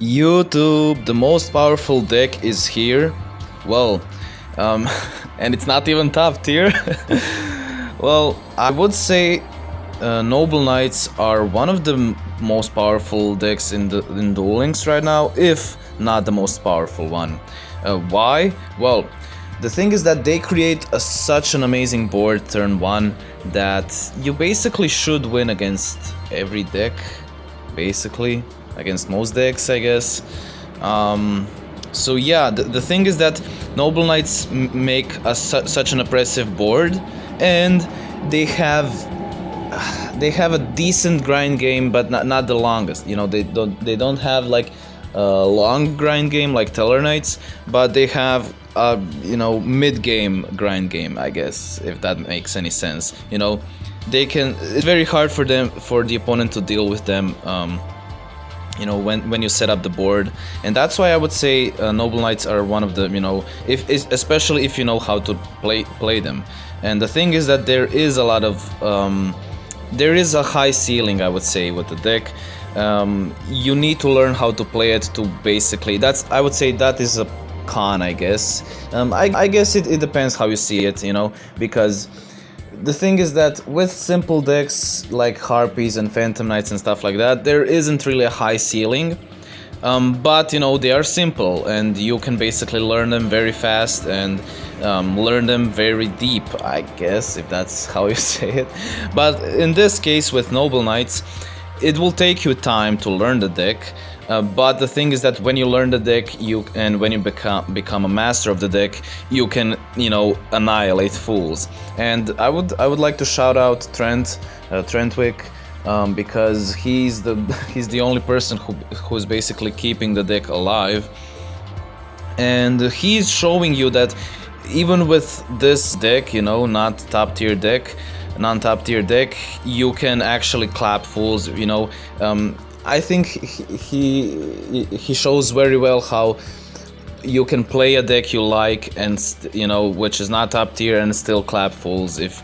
YouTube, the most powerful deck is here. Well, and it's not even top tier. Well, I would say Noble Knights are one of the most powerful decks in Duel Links right now, if not the most powerful one. Why? Well, the thing is that they create such an amazing board turn 1 that you basically should win against every deck, basically. Against most decks, I guess. So yeah, the thing is that Noble Knights make such an oppressive board, and they have a decent grind game, but not the longest. You know, they don't have like a long grind game like Teller Knights, but they have a mid-game grind game, I guess, if that makes any sense. You know, they can. It's very hard for the opponent to deal with them. You know, when you set up the board, and that's why I would say Noble Knights are one of the, especially if you know how to play them. And the thing is that there is a lot of there is a high ceiling, I would say, with the deck. You need to learn how to play it to basically, I would say that is a con, I guess. I guess it depends how you see it, because the thing is that with simple decks like Harpies and Phantom Knights and stuff like that, there isn't really a high ceiling. But they are simple, and you can basically learn them very fast and learn them very deep, I guess, if that's how you say it. But in this case with Noble Knights, it will take you time to learn the deck. But the thing is that when you learn the deck, when you become a master of the deck, you can annihilate fools. And I would like to shout out Trentwick, because he's the only person who's basically keeping the deck alive, and he's showing you that even with this deck, not top tier deck, non-top tier deck, you can actually clap fools. I think he shows very well how you can play a deck you like, and which is not top tier, and still clap fools if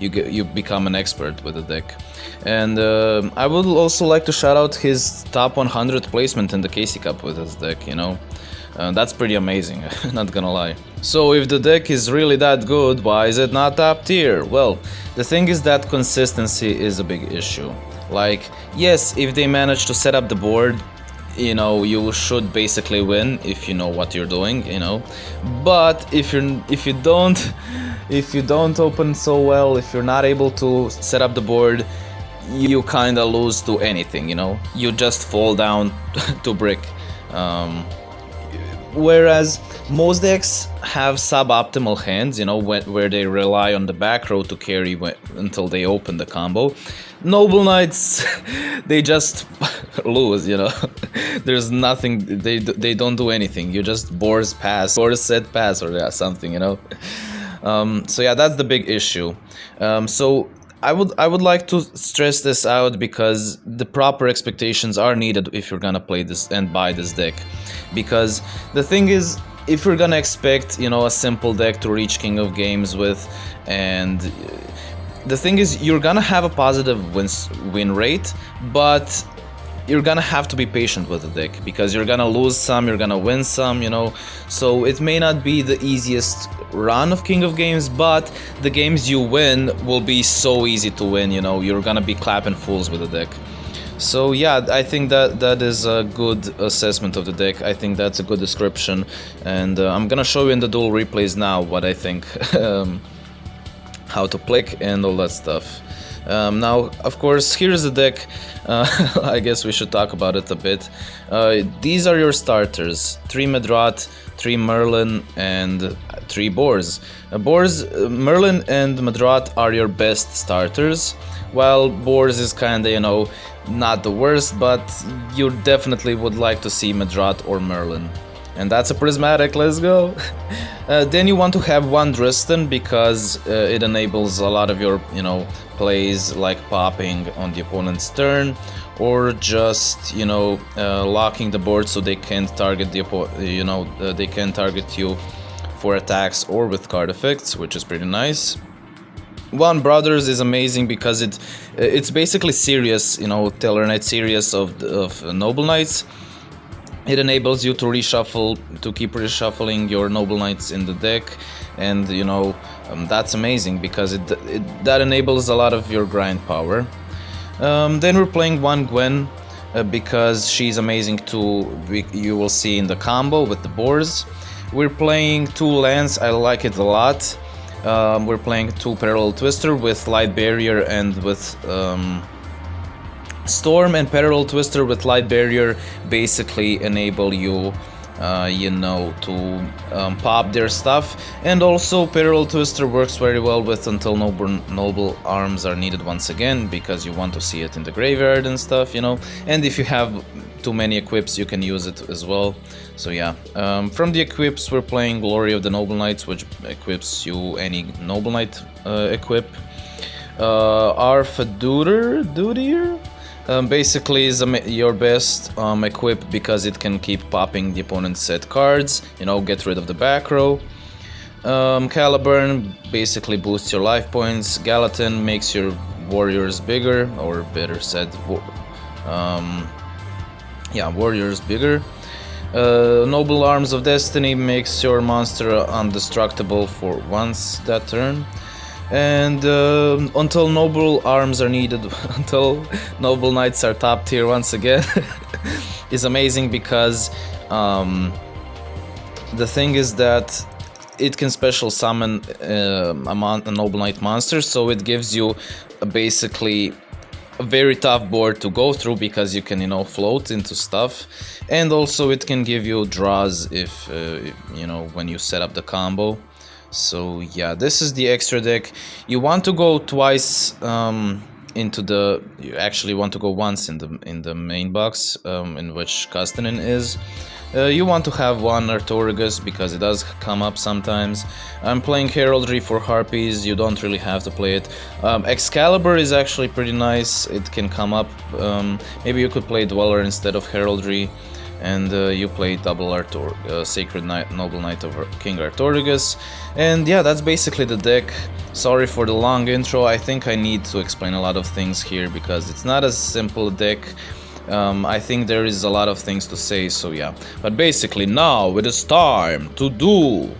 you become an expert with the deck. And I would also like to shout out his top 100 placement in the KC Cup with his deck. That's pretty amazing, not gonna lie. So if the deck is really that good, why is it not top tier? Well, the thing is that consistency is a big issue. Like, yes, if they manage to set up the board, you should basically win if you know what you're doing, But if you don't open so well, if you're not able to set up the board, you kinda lose to anything, You just fall down to brick. Whereas most decks have suboptimal hands, where they rely on the back row to carry until they open the combo. Noble Knights, they just lose, There's nothing, they don't do anything. You just boards pass, or set pass, or something, So yeah, that's the big issue. So I would like to stress this out, because the proper expectations are needed if you're gonna play this and buy this deck. Because the thing is, if you're gonna expect, a simple deck to reach King of Games with, and the thing is, you're gonna have a positive win rate, but you're gonna have to be patient with the deck, because you're gonna lose some, you're gonna win some, So it may not be the easiest run of King of Games, but the games you win will be so easy to win, You're gonna be clapping fools with the deck. So yeah, I think that is a good assessment of the deck. I think that's a good description, and I'm gonna show you in the duel replays now what I think, how to play and all that stuff. Now, of course, here's the deck. I guess we should talk about it a bit. These are your starters: 3 Medraut, 3 Merlin, and 3 Boars. Merlin and Medraut are your best starters, while Boars is kinda, not the worst, but you definitely would like to see Medraut or Merlin. And that's a prismatic, let's go! Then you want to have 1 Dristan, because it enables a lot of your, plays, like popping on the opponent's turn, or just, locking the board so they can't target they can target you for attacks or with card effects, which is pretty nice. 1 Brothers is amazing because it's basically Sirius, Teller Knight Sirius of Noble Knights. It enables you to reshuffle, to keep reshuffling your Noble Knights in the deck, and you know, that's amazing because that enables a lot of your grind power. Then we're playing one Gwen because she's amazing too. You will see in the combo with the boars. We're playing two Lance, I like it a lot. We're playing two Parallel Twister with Light Barrier and with Storm, and Parallel Twister with Light Barrier basically enable you, you know, to pop their stuff. And also Parallel Twister works very well with Until Noble Arms are needed once again, because you want to see it in the graveyard and stuff, you know. And if you have too many equips, you can use it as well. So yeah, from the equips we're playing Glory of the Noble Knights, which equips you any Noble Knight equip. Arfadudir basically is your best equip because it can keep popping the opponent's set cards, you know, get rid of the back row. Caliburn basically boosts your life points. Gallatin makes your warriors bigger, or better said, warriors bigger. Noble Arms of Destiny makes your monster indestructible for once that turn. And until Noble Arms are needed, until Noble Knights are top tier once again, is amazing because the thing is that it can special summon a Noble Knight monster, so it gives you basically a very tough board to go through because you can, you know, float into stuff, and also it can give you draws if you know, when you set up the combo. So yeah, this is the extra deck. You want to go twice into the. You actually want to go once in the main box, in which Custonin is. You want to have one Artorigus because it does come up sometimes. I'm playing Heraldry for Harpies. You don't really have to play it. Excalibur is actually pretty nice. It can come up. Maybe you could play Dweller instead of Heraldry. And you play double Sacred Knight, Noble Knight over King Artorigus. And yeah, that's basically the deck. Sorry for the long intro. I think I need to explain a lot of things here because it's not as simple a deck. I think there is a lot of things to say, so yeah. But basically now it is time to do.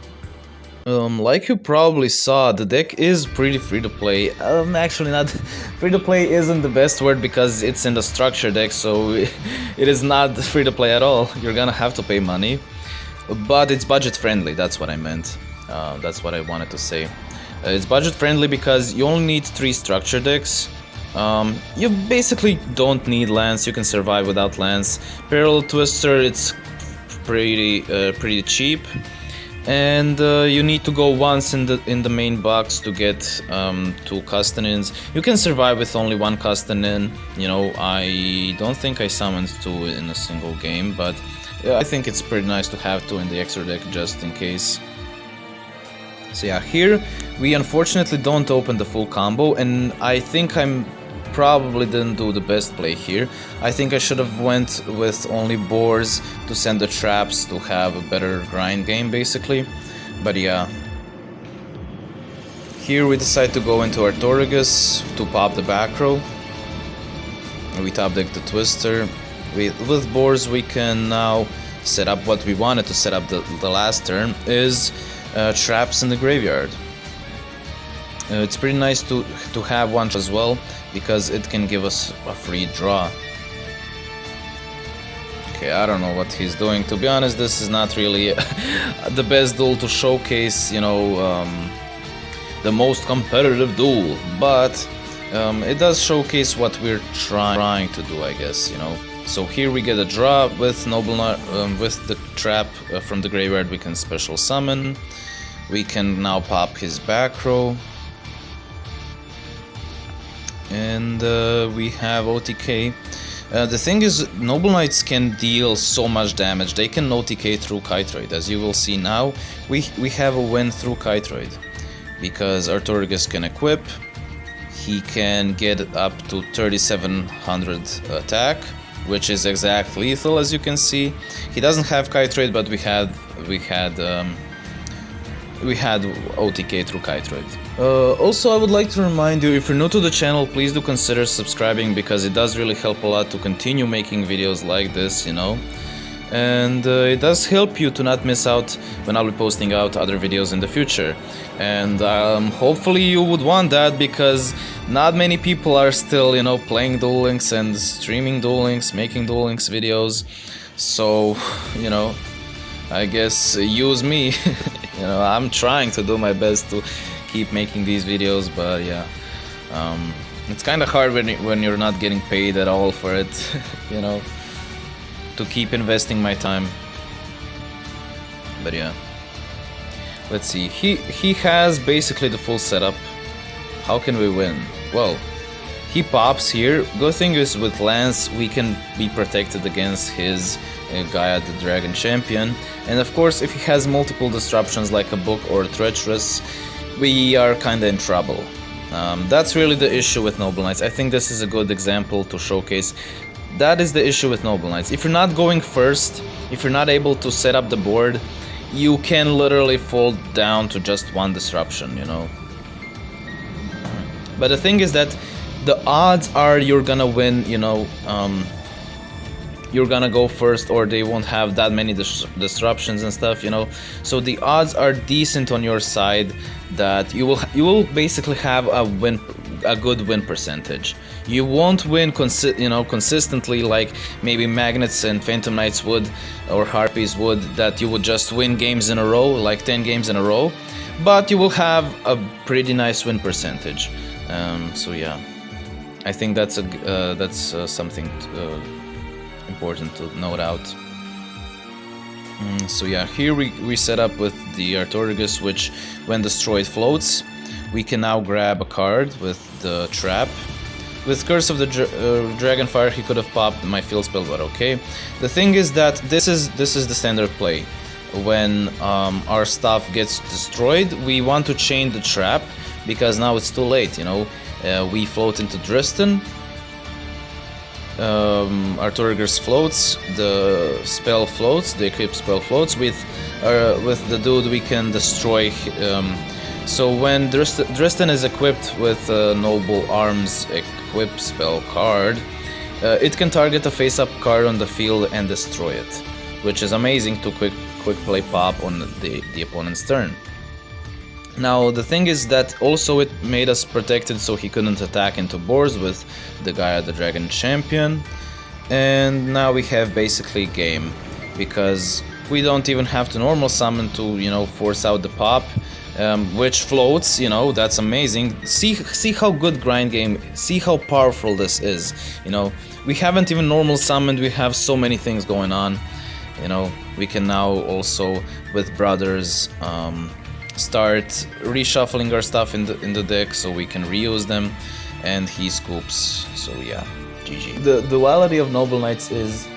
Like you probably saw, the deck is pretty free to play. Actually not, free to play isn't the best word because it's in the structure deck, so it is not free to play at all. You're gonna have to pay money. But it's budget friendly, that's what I meant. That's what I wanted to say. It's budget friendly because you only need 3 structure decks. You basically don't need Lance, you can survive without Lance. Parallel Twister, it's pretty cheap. And you need to go once in the main box to get 2 Custonins. You can survive with only 1 Custonin. You know, I don't think I summoned 2 in a single game, but I think it's pretty nice to have 2 in the extra deck just in case. So yeah, here we unfortunately don't open the full combo, and I think I'm probably didn't do the best play here. I think I should have went with only boars to send the traps to have a better grind game basically. But yeah, here we decide to go into Artorigus to pop the back row. We top deck the Twister. With boars we can now set up what we wanted to set up the last turn, is traps in the graveyard. It's pretty nice to have one as well, because it can give us a free draw. Okay, I don't know what he's doing. To be honest, this is not really the best duel to showcase, you know, the most competitive duel, but it does showcase what we're trying to do, I guess, you know. So here we get a draw with with the trap from the graveyard. We can special summon. We can now pop his back row. And we have OTK. The thing is, Noble Knights can deal so much damage. They can OTK through Kytroid. As you will see now, we have a win through Kytroid. Because Artorigus can equip. He can get up to 3700 attack, which is exact lethal, as you can see. He doesn't have Kytroid, but we had OTK through Kytroid. Also, I would like to remind you, if you're new to the channel, please do consider subscribing, because it does really help a lot to continue making videos like this, you know. and it does help you to not miss out when I'll be posting out other videos in the future. And hopefully you would want that, because not many people are still, you know, playing Duel Links and streaming Duel Links, making Duel Links videos. So, you know, I guess use me. You know, I'm trying to do my best to keep making these videos, but yeah, it's kind of hard when you're not getting paid at all for it. You know, to keep investing my time. But yeah, let's see. He has basically the full setup. How can we win? Well, he pops here. Good thing is with Lance we can be protected against his Gaia the Dragon Champion, and of course if he has multiple disruptions like a book or treacherous, we are kinda in trouble. That's really the issue with Noble Knights. I think this is a good example to showcase. That is the issue with Noble Knights. If you're not going first, if you're not able to set up the board, you can literally fall down to just one disruption, you know. But the thing is that the odds are you're gonna win, you know, you're gonna go first, or they won't have that many disruptions and stuff, you know. So the odds are decent on your side that you will basically have a good win percentage. You won't win consistently like maybe Magnets and Phantom Knights would, or Harpies would, that you would just win games in a row, like 10 games in a row, but you will have a pretty nice win percentage. So yeah, I think that's something important to note out. So yeah, here we set up with the Artorigus, which when destroyed floats. We can now grab a card with the trap. With Curse of the Dragonfire he could have popped my field spell, but okay. The thing is that this is the standard play. When our stuff gets destroyed, we want to chain the trap, because now it's too late, you know. We float into Dristan, Artorigus floats, the spell floats, the equipped spell floats. With the dude we can destroy. So when Dristan is equipped with Noble Arms equipped spell card, it can target a face-up card on the field and destroy it, which is amazing to quick play pop on the opponent's turn. Now the thing is that also it made us protected, so he couldn't attack into boards with the Gaia the Dragon Champion. And now we have basically game, because we don't even have to normal summon to, you know, force out the pop, which floats, you know. That's amazing. See how good grind game, see how powerful this is, you know. We haven't even normal summoned, we have so many things going on, you know. We can now also with brothers start reshuffling our stuff in the deck so we can reuse them, and he scoops. So yeah, GG. The duality of Noble Knights is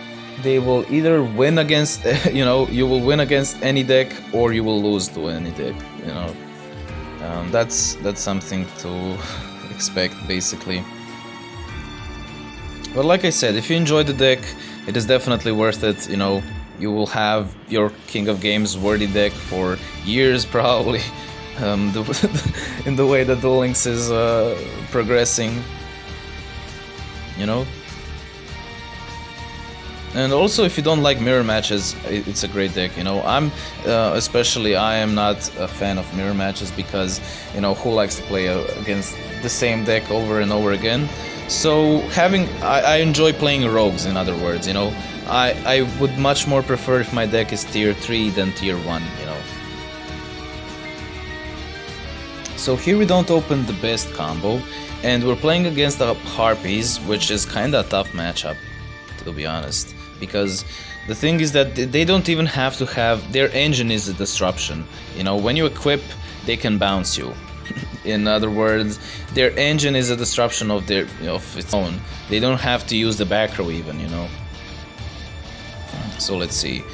they will either win against, you know, you will win against any deck, or you will lose to any deck, you know. That's something to expect basically. But like I said, if you enjoy the deck, it is definitely worth it, you know. You will have your King of Games worthy deck for years probably, in the way that Duel Links is progressing, you know. And also, if you don't like mirror matches, it's a great deck, you know. Especially I am not a fan of mirror matches, because, you know, who likes to play against the same deck over and over again. So I enjoy playing rogues, in other words, you know. I would much more prefer if my deck is tier 3 than tier 1, you know. So here we don't open the best combo, and we're playing against the Harpies, which is kinda a tough matchup, to be honest. Because the thing is that they don't even have to have, their engine is a disruption. You know, when you equip, they can bounce you. In other words, their engine is a disruption of its own. They don't have to use the back row even, you know. So let's see.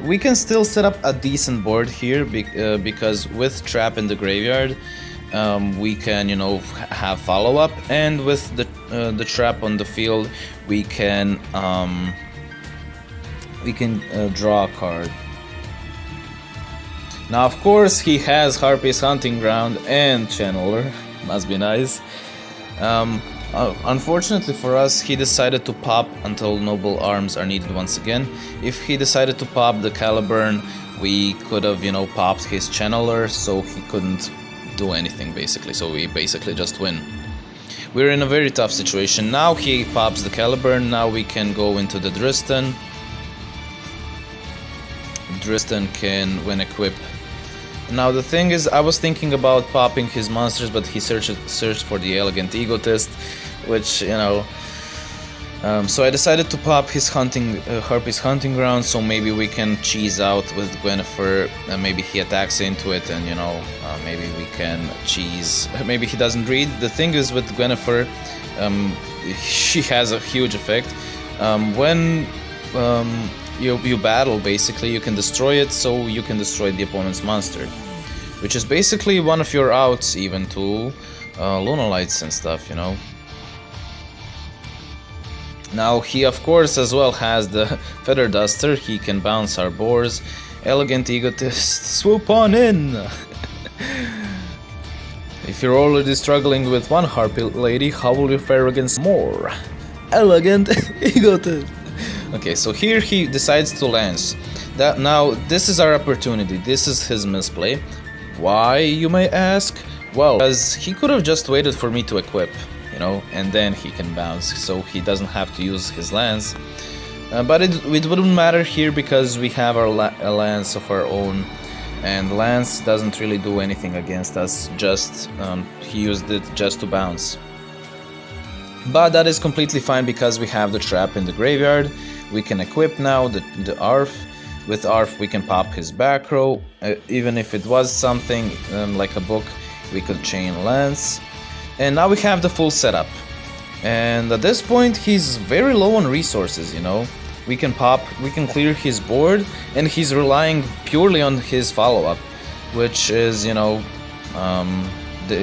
We can still set up a decent board here, because with trap in the graveyard, we can, you know, have follow-up, and with the trap on the field, we can draw a card. Now, of course, he has Harpies, Hunting Ground, and Channeler. Must be nice. Unfortunately for us, he decided to pop until noble arms are needed once again. If he decided to pop the Caliburn, we could have, you know, popped his channeler, so he couldn't do anything basically. So we basically just win. We're in a very tough situation. Now he pops the Caliburn, now we can go into the Driston. Driston can win equip. Now the thing is, I was thinking about popping his monsters, but he searched for the Elegant Egotist, which, you know... so I decided to pop his Harpies hunting ground, so maybe we can cheese out with Gwynnefer, maybe he attacks into it, and, you know, maybe we can cheese... Maybe he doesn't read. The thing is with Gwynnefer, she has a huge effect. When you battle, basically, you can destroy it, so you can destroy the opponent's monster, which is basically one of your outs even to Lunalights and stuff, you know. Now he of course as well has the Feather Duster, he can bounce our boars. Elegant Egotist, swoop on in! If you're already struggling with one Harpy lady, how will you fare against more? Elegant Egotist! Okay, so here he decides to lance. Now, this is our opportunity, this is his misplay. Why, you may ask? Well, because he could have just waited for me to equip, you know, and then he can bounce, so he doesn't have to use his lance. But it wouldn't matter here because we have a lance of our own, and lance doesn't really do anything against us, just he used it just to bounce. But that is completely fine because we have the trap in the graveyard. We can equip now the Arf. With Arf we can pop his back row. Even if it was something like a book, we could chain lance. And now we have the full setup. And at this point he's very low on resources, you know. We can clear his board, and he's relying purely on his follow-up, which is, you know,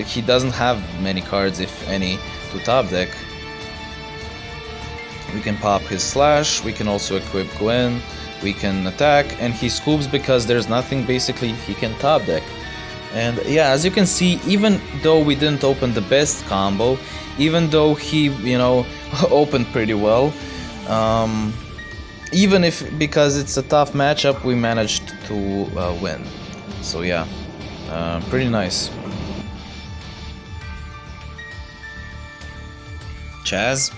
he doesn't have many cards, if any, to top deck. We can pop his slash, we can also equip Gwen, we can attack, and he scoops because there's nothing basically he can top deck. And yeah, as you can see, even though we didn't open the best combo, even though he, you know, opened pretty well, even if, because it's a tough matchup, we managed to win. So yeah, pretty nice. Chaz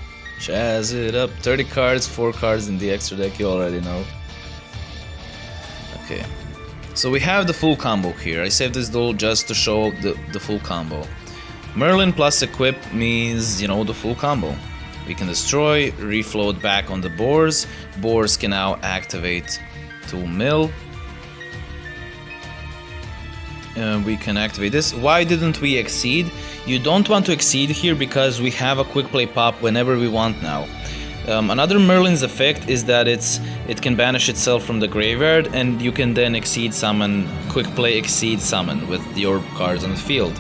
it up. 30 cards, 4 cards in the extra deck, you already know. Okay, so we have the full combo here. I saved this duel just to show the full combo. Merlin plus equip means, you know, the full combo. We can destroy, refloat back on the boars. Boars can now activate to mill. We can activate this. Why didn't we exceed? You don't want to exceed here because we have a quick play pop whenever we want now. Another Merlin's effect is that it can banish itself from the graveyard, and you can then exceed summon, quick play exceed summon with your cards on the field.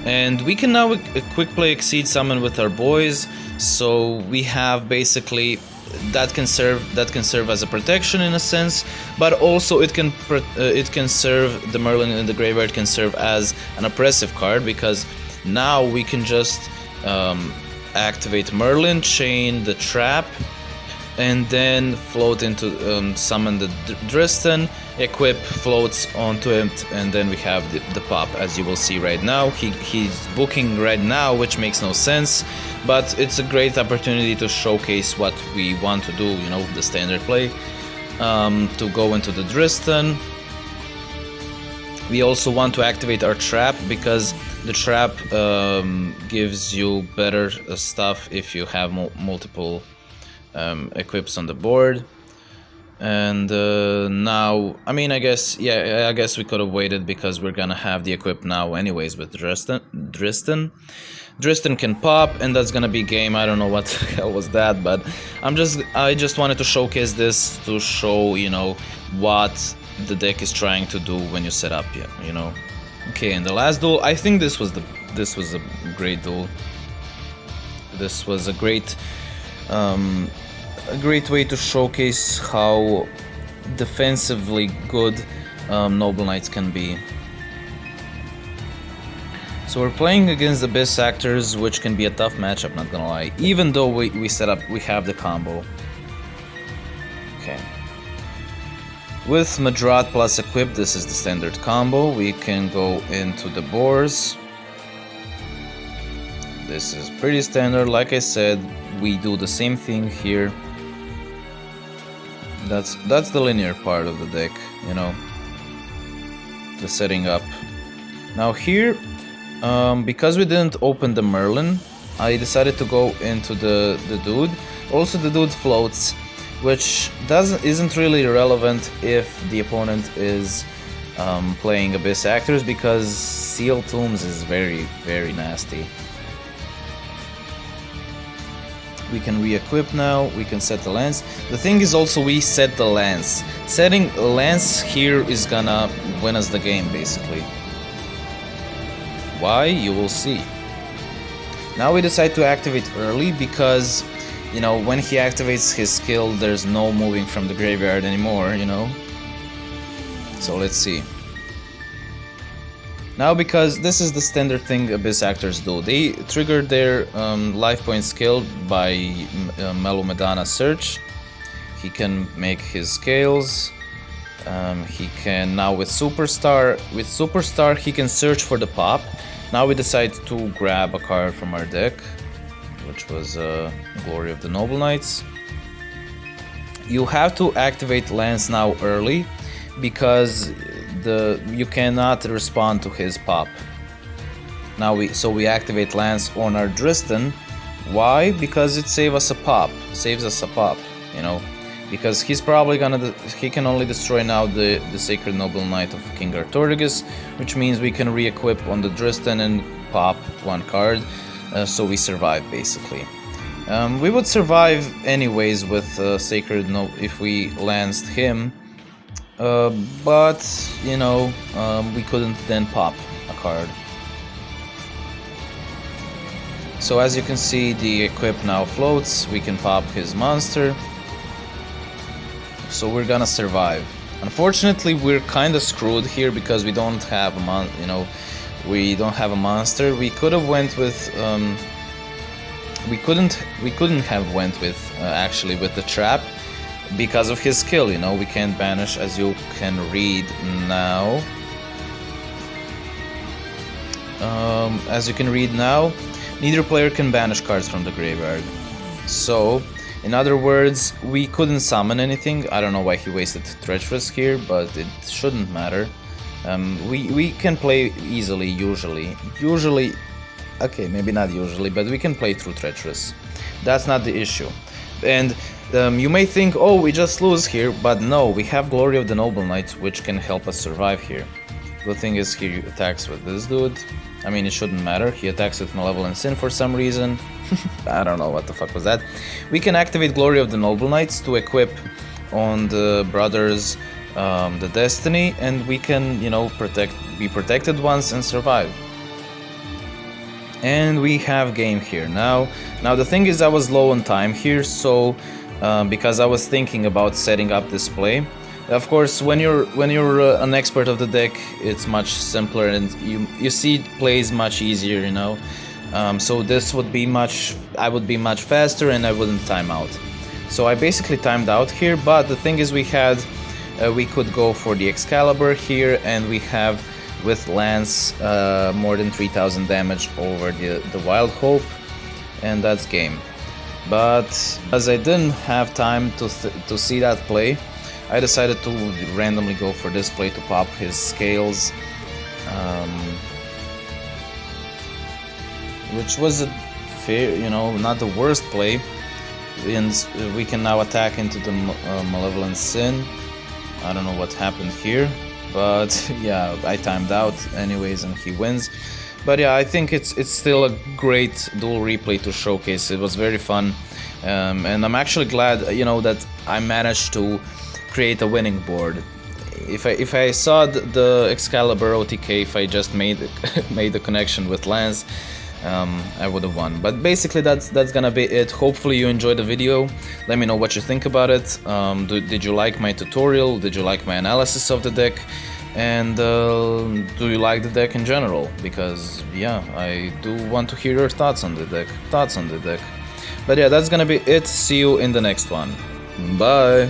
And we can now quick play exceed summon with our boys, so we have basically that can serve as a protection in a sense, but also it can serve, the Merlin in the graveyard can serve as an oppressive card, because now we can just activate Merlin, chain the trap, and then float into summon the Driston, equip, floats onto it, and then we have the pop, as you will see right now. He's booking right now, which makes no sense, but it's a great opportunity to showcase what we want to do, you know, the standard play, to go into the Driston. We also want to activate our trap, because the trap gives you better stuff if you have multiple equips on the board. And now, I mean, I guess we could have waited because we're gonna have the equip now anyways with Driston. Driston can pop, and that's gonna be game. I don't know what the hell was that, but I just wanted to showcase this to show, you know, what the deck is trying to do when you set up, you know. Okay, and the last duel, I think this was a great duel. This was a great way to showcase how defensively good Noble Knights can be. So we're playing against the Abyss Actors, which can be a tough matchup, not gonna lie. Even though we have the combo. Okay. With Madrat plus equip, this is the standard combo. We can go into the boars. This is pretty standard. Like I said, we do the same thing here. That's the linear part of the deck, you know, the setting up. Now here, because we didn't open the Merlin, I decided to go into the dude. Also, the dude floats, which isn't really relevant if the opponent is playing Abyss Actors, because Seal Tombs is very, very nasty. We can re-equip now, we can set the lance. The thing is also we set the lance. Setting a lance here is gonna win us the game, basically. Why? You will see. Now we decide to activate early because, you know, when he activates his skill, there's no moving from the graveyard anymore, you know. So let's see. Now, because this is the standard thing Abyss Actors do, they trigger their life point skill by Mellow Medana search. He can make his scales. He can now with Superstar he can search for the pop. Now we decide to grab a card from our deck, which was Glory of the Noble Knights. You have to activate Lance now early, because you cannot respond to his pop. Now we activate Lance on our Dristan. Why? Because it saves us a pop, you know, because he's probably he can only destroy now the Sacred Noble Knight of King Artorigus, which means we can re-equip on the Dristan and pop one card, so we survive basically. We would survive anyways with Sacred Noble if we lanced him. But, you know, we couldn't then pop a card. So as you can see, the equip now floats, we can pop his monster. So we're gonna survive. Unfortunately, we're kinda screwed here because we don't have a we don't have a monster. We could have went with, we couldn't have went with, actually with the trap. Because of his skill, you know, we can't banish, as you can read now. As you can read now, neither player can banish cards from the graveyard. So, in other words, we couldn't summon anything. I don't know why he wasted Treacherous here, but it shouldn't matter. We can play easily, usually, okay, maybe not usually, but we can play through Treacherous. That's not the issue. And you may think, oh, we just lose here, but no, we have Glory of the Noble Knights, which can help us survive here. The thing is, he attacks with this dude. I mean, it shouldn't matter. He attacks with Malevolent Sin for some reason. I don't know what the fuck was that. We can activate Glory of the Noble Knights to equip on the brothers the Destiny, and we can, you know, be protected once and survive. And we have game here. Now the thing is, I was low on time here, so because I was thinking about setting up this play. Of course, when you're an expert of the deck, it's much simpler, and you see plays much easier, you know. So this would be I would be much faster, and I wouldn't time out. So I basically timed out here, but the thing is, we could go for the Excalibur here, and we have with Lance more than 3000 damage over the Wild Hope, and that's game. But as I didn't have time to see that play, I decided to randomly go for this play to pop his scales, which was a fair, you know, not the worst play. And we can now attack into the Malevolent Sin. I don't know what happened here, but yeah, I timed out anyways, and he wins. But yeah, I think it's still a great duel replay to showcase. It was very fun, and I'm actually glad, you know, that I managed to create a winning board. If I saw the Excalibur OTK, if I just made the connection with Lance, I would have won. But basically, that's gonna be it. Hopefully you enjoyed the video. Let me know what you think about it. Did you like my tutorial? Did you like my analysis of the deck? And do you like the deck in general? Because yeah, I do want to hear your thoughts on the deck. But yeah, that's gonna be it. See you in the next one. Bye.